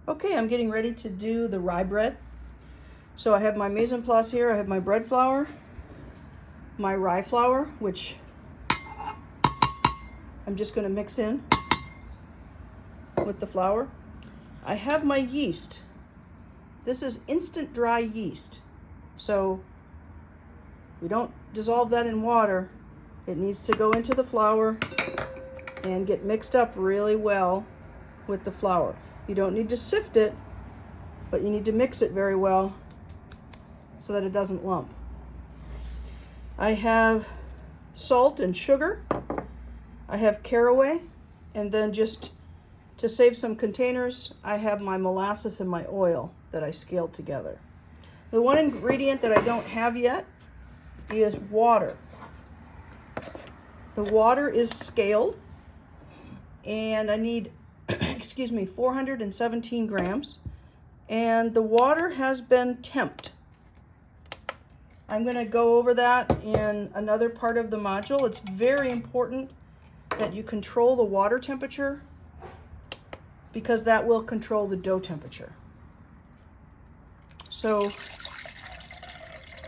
Okay, I'm getting ready to do the rye bread. So I have my mise en place here. I have my bread flour, my rye flour, which I'm just going to mix in with the flour. I have my yeast. This is instant dry yeast. So we don't dissolve that in water. It needs to go into the flour and get mixed up really well with the flour. You don't need to sift it, but you need to mix it very well so that it doesn't lump. I have salt and sugar. I have caraway, and then just to save some containers, I have my molasses and my oil that I scaled together. The one ingredient that I don't have yet is water. The water is scaled, and I need, 417 grams, and the water has been temped. I'm going to go over that in another part of the module. It's very important that you control the water temperature because that will control the dough temperature. So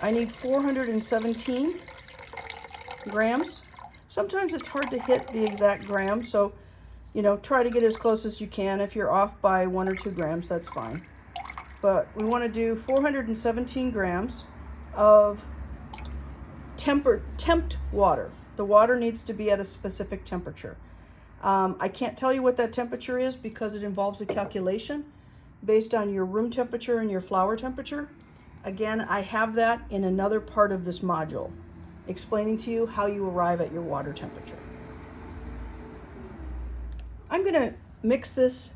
I need 417 grams. Sometimes it's hard to hit the exact gram, so try to get as close as you can. If you're off by 1 or 2 grams, that's fine. But we want to do 417 grams of temped water. The water needs to be at a specific temperature. I can't tell you what that temperature is because it involves a calculation based on your room temperature and your flour temperature. Again, I have that in another part of this module, explaining to you how you arrive at your water temperature. I'm going to mix this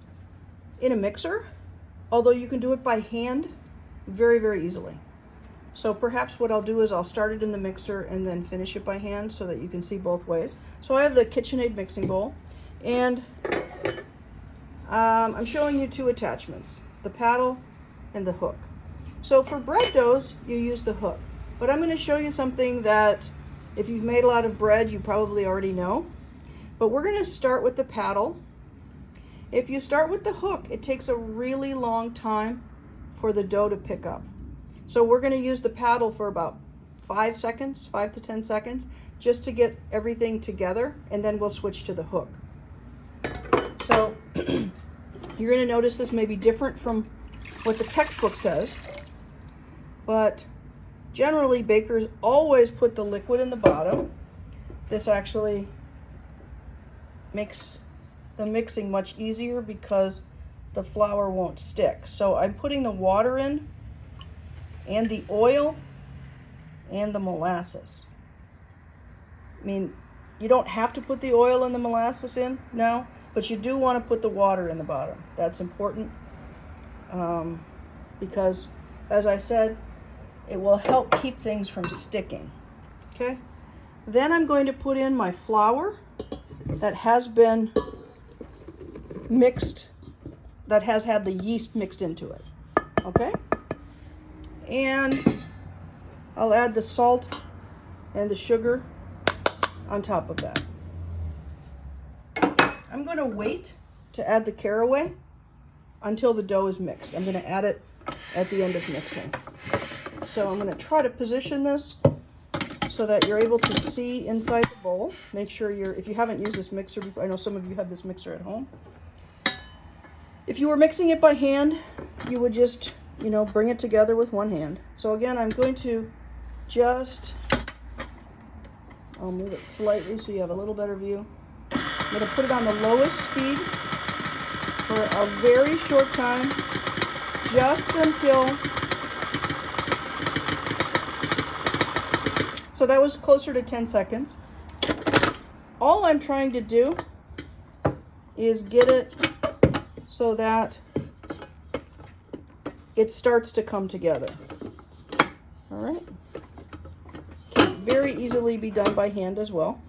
in a mixer, although you can do it by hand very, very easily. So perhaps what I'll do is I'll start it in the mixer and then finish it by hand so that you can see both ways. So I have the KitchenAid mixing bowl, and I'm showing you 2 attachments, the paddle and the hook. So for bread doughs, you use the hook, but I'm going to show you something that if you've made a lot of bread, you probably already know. But we're going to start with the paddle. If you start with the hook, it takes a really long time for the dough to pick up. So we're going to use the paddle for about 5 seconds, 5 to 10 seconds, just to get everything together, and then we'll switch to the hook. So you're going to notice this may be different from what the textbook says, but generally bakers always put the liquid in the bottom. This actually makes the mixing much easier because the flour won't stick. So I'm putting the water in, and the oil, and the molasses. I mean, you don't have to put the oil and the molasses in now, but you do want to put the water in the bottom. That's important because, as I said, it will help keep things from sticking. Okay? Then I'm going to put in my flour that has been mixed, that has had the yeast mixed into it. Okay? And I'll add the salt and the sugar on top of that. I'm going to wait to add the caraway until the dough is mixed. I'm going to add it at the end of mixing. So I'm going to try to position this so that you're able to see inside the bowl. Make sure if you haven't used this mixer before, I know some of you have this mixer at home. If you were mixing it by hand, you would just, bring it together with one hand. So again, I'm going to I'll move it slightly so you have a little better view. I'm going to put it on the lowest speed for a very short time, just until, so that was closer to 10 seconds. All I'm trying to do is get it so that it starts to come together. All right. Can very easily be done by hand as well.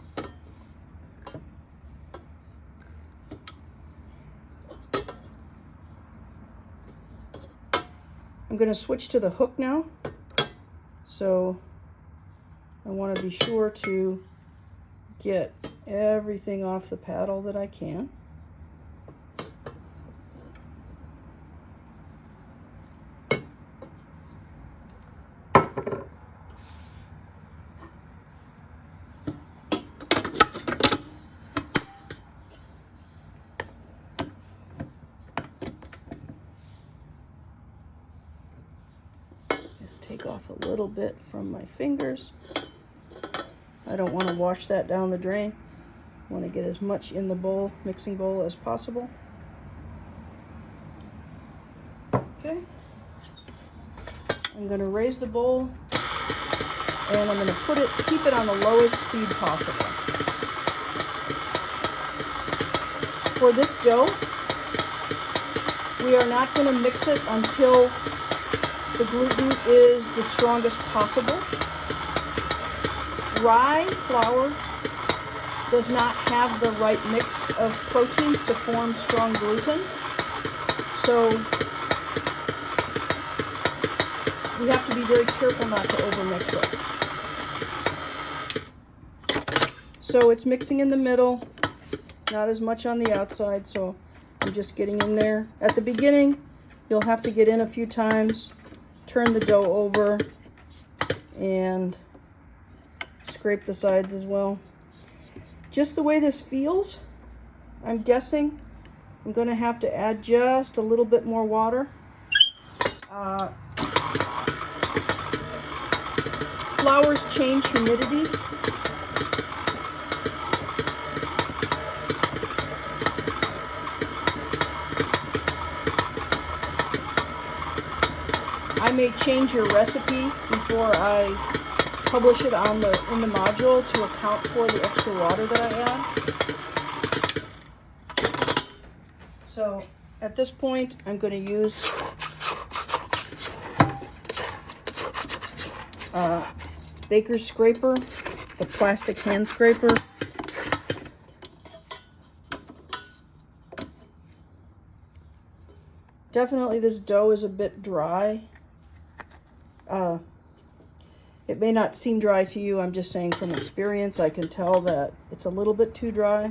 I'm going to switch to the hook now. So I want to be sure to get everything off the paddle that I can. take off a little bit from my fingers. I don't want to wash that down the drain. I want to get as much in the bowl, mixing bowl, as possible. Okay. I'm going to raise the bowl and I'm going to keep it on the lowest speed possible. For this dough, we are not going to mix it until the gluten is the strongest possible. Rye flour does not have the right mix of proteins to form strong gluten. So we have to be very careful not to overmix it. So it's mixing in the middle, not as much on the outside, so I'm just getting in there. At the beginning, you'll have to get in a few times, turn the dough over, and scrape the sides as well. Just the way this feels, I'm guessing I'm going to have to add just a little bit more water. Flours change humidity. I may change your recipe before I publish it in the module to account for the extra water that I add. So at this point, I'm going to use baker's scraper, the plastic hand scraper. Definitely this dough is a bit dry. It may not seem dry to you. I'm just saying from experience, I can tell that it's a little bit too dry.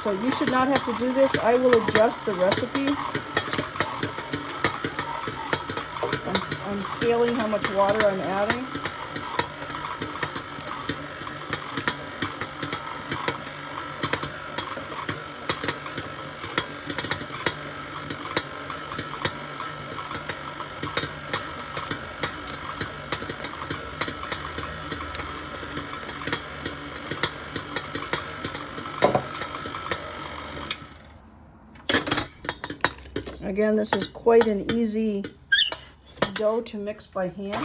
So you should not have to do this. I will adjust the recipe. I'm scaling how much water I'm adding. Again, this is quite an easy dough to mix by hand.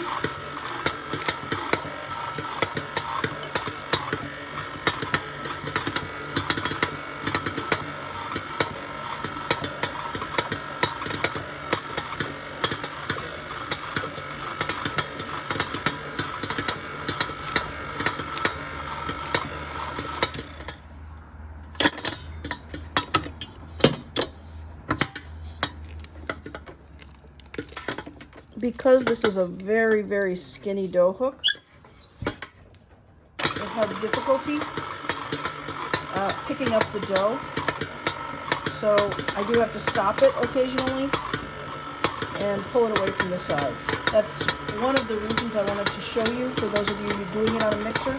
Because this is a very, very skinny dough hook, I have difficulty picking up the dough. So I do have to stop it occasionally and pull it away from the sides. That's one of the reasons I wanted to show you, for those of you who are doing it on a mixer.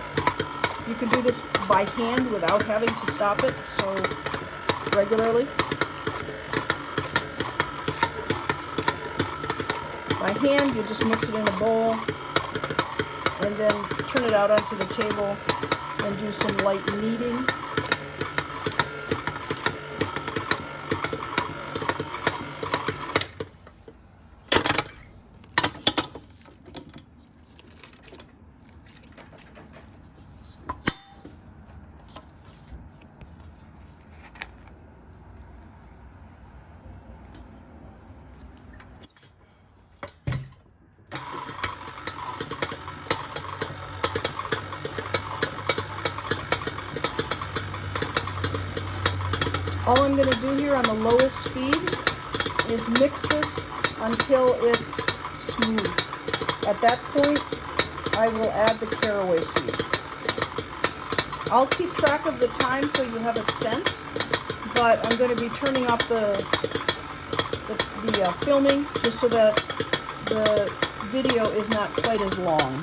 You can do this by hand without having to stop it so regularly. By hand, you just mix it in a bowl and then turn it out onto the table and do some light kneading. All I'm going to do here on the lowest speed is mix this until it's smooth. At that point, I will add the caraway seed. I'll keep track of the time so you have a sense, but I'm going to be turning off the filming just so that the video is not quite as long.